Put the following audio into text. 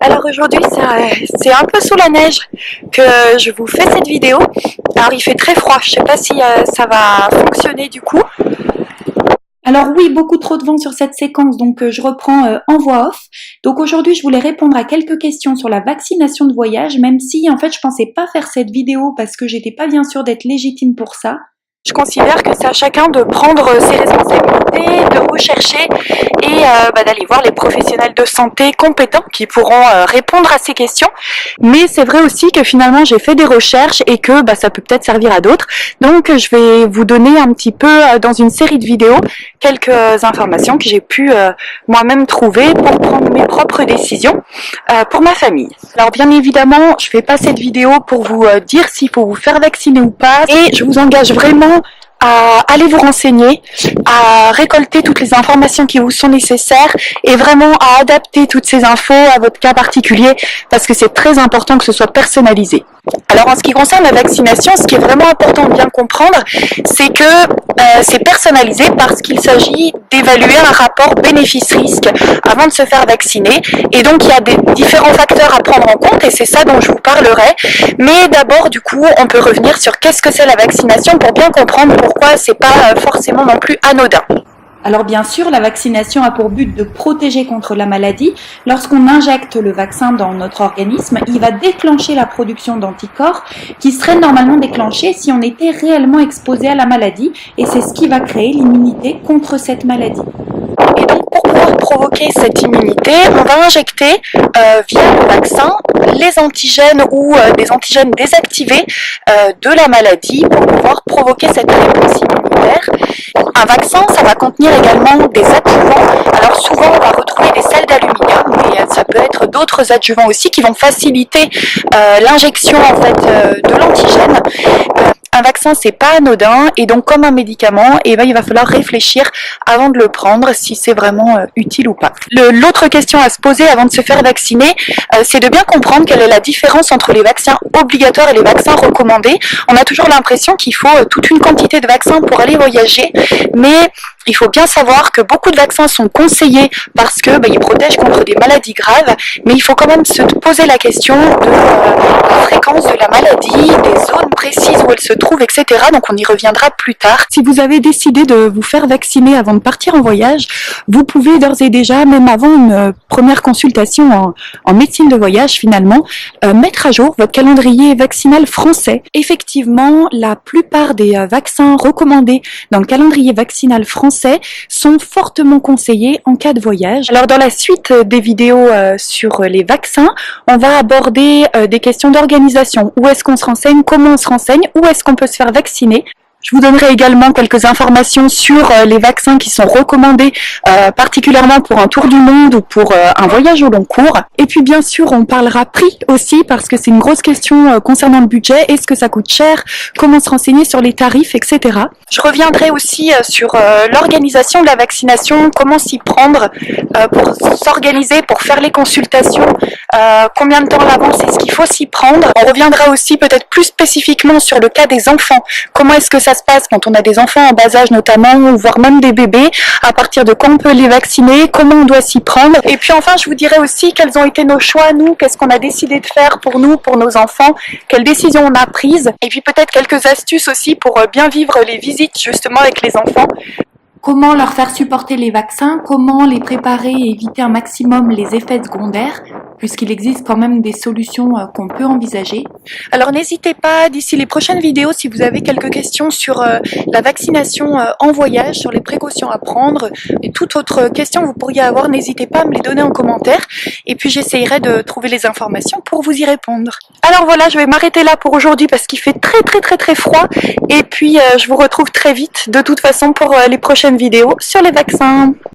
Alors aujourd'hui, c'est un peu sous la neige que je vous fais cette vidéo. Alors il fait très froid, je sais pas si ça va fonctionner du coup. Alors oui, beaucoup trop de vent sur cette séquence, donc je reprends en voix off. Donc aujourd'hui, je voulais répondre à quelques questions sur la vaccination de voyage, même si en fait je pensais pas faire cette vidéo parce que j'étais pas bien sûre d'être légitime pour ça. Je considère que c'est à chacun de prendre ses responsabilités, de rechercher et d'aller voir les professionnels de santé compétents qui pourront répondre à ces questions. Mais c'est vrai aussi que finalement j'ai fait des recherches et que ça peut peut-être servir à d'autres. Donc je vais vous donner un petit peu dans une série de vidéos quelques informations que j'ai pu moi-même trouver pour prendre mes propres décisions pour ma famille. Alors bien évidemment, je fais pas cette vidéo pour vous dire s'il faut vous faire vacciner ou pas et je vous engage vraiment à aller vous renseigner, à récolter toutes les informations qui vous sont nécessaires et vraiment à adapter toutes ces infos à votre cas particulier parce que c'est très important que ce soit personnalisé. Alors en ce qui concerne la vaccination, ce qui est vraiment important de bien comprendre, c'est que c'est personnalisé parce qu'il s'agit d'évaluer un rapport bénéfice-risque avant de se faire vacciner et donc il y a des différents facteurs à prendre en compte et c'est ça dont je vous parlerai. Mais d'abord du coup on peut revenir sur qu'est-ce que c'est la vaccination pour bien comprendre pourquoi c'est pas forcément non plus anodin. Alors bien sûr, la vaccination a pour but de protéger contre la maladie. Lorsqu'on injecte le vaccin dans notre organisme, il va déclencher la production d'anticorps qui seraient normalement déclenchés si on était réellement exposé à la maladie et c'est ce qui va créer l'immunité contre cette maladie. Et donc pour pouvoir provoquer cette immunité, on va injecter via le vaccin les antigènes ou des antigènes désactivés de la maladie pour pouvoir provoquer cette réponse immunitaire. Un vaccin, ça va contenir également des adjuvants. Alors souvent, on va retrouver des sels d'aluminium, mais ça peut être d'autres adjuvants aussi qui vont faciliter l'injection en fait de l'antigène. Un vaccin, c'est pas anodin et donc comme un médicament, il va falloir réfléchir avant de le prendre si c'est vraiment utile ou pas. L'autre question à se poser avant de se faire vacciner, c'est de bien comprendre quelle est la différence entre les vaccins obligatoires et les vaccins recommandés. On a toujours l'impression qu'il faut toute une quantité de vaccins pour aller voyager, mais il faut bien savoir que beaucoup de vaccins sont conseillés parce que ils protègent contre des maladies graves, mais il faut quand même se poser la question de la fréquence de la maladie, des zones précises où elle se trouve, etc. Donc on y reviendra plus tard. Si vous avez décidé de vous faire vacciner avant de partir en voyage, vous pouvez d'ores et déjà, même avant une première consultation en médecine de voyage finalement, mettre à jour votre calendrier vaccinal français. Effectivement, la plupart des vaccins recommandés dans le calendrier vaccinal français sont fortement conseillés en cas de voyage. Alors dans la suite des vidéos sur les vaccins, on va aborder des questions d'organisation. Où est-ce qu'on se renseigne, comment on se renseigne, où est-ce qu'on peut se faire vacciner. Je vous donnerai également quelques informations sur les vaccins qui sont recommandés particulièrement pour un tour du monde ou pour un voyage au long cours. Et puis bien sûr, on parlera prix aussi parce que c'est une grosse question concernant le budget. Est-ce que ça coûte cher? Comment se renseigner sur les tarifs, etc. Je reviendrai aussi sur l'organisation de la vaccination, comment s'y prendre pour s'organiser, pour faire les consultations, combien de temps à l'avance est-ce qu'il faut s'y prendre. On reviendra aussi peut-être plus spécifiquement sur le cas des enfants. Comment est-ce que ça se passe quand on a des enfants en bas âge notamment, ou voire même des bébés, à partir de quand on peut les vacciner, comment on doit s'y prendre. Et puis enfin, je vous dirai aussi quels ont été nos choix, nous, qu'est-ce qu'on a décidé de faire pour nous, pour nos enfants, quelles décisions on a prises, et puis peut-être quelques astuces aussi pour bien vivre les visites justement avec les enfants. Comment leur faire supporter les vaccins, comment les préparer et éviter un maximum les effets secondaires, puisqu'il existe quand même des solutions qu'on peut envisager. Alors n'hésitez pas, d'ici les prochaines vidéos, si vous avez quelques questions sur la vaccination en voyage, sur les précautions à prendre, et toute autre question que vous pourriez avoir, n'hésitez pas à me les donner en commentaire, et puis j'essayerai de trouver les informations pour vous y répondre. Alors voilà, je vais m'arrêter là pour aujourd'hui parce qu'il fait très froid, et puis je vous retrouve très vite, de toute façon, pour les prochaines vidéos sur les vaccins.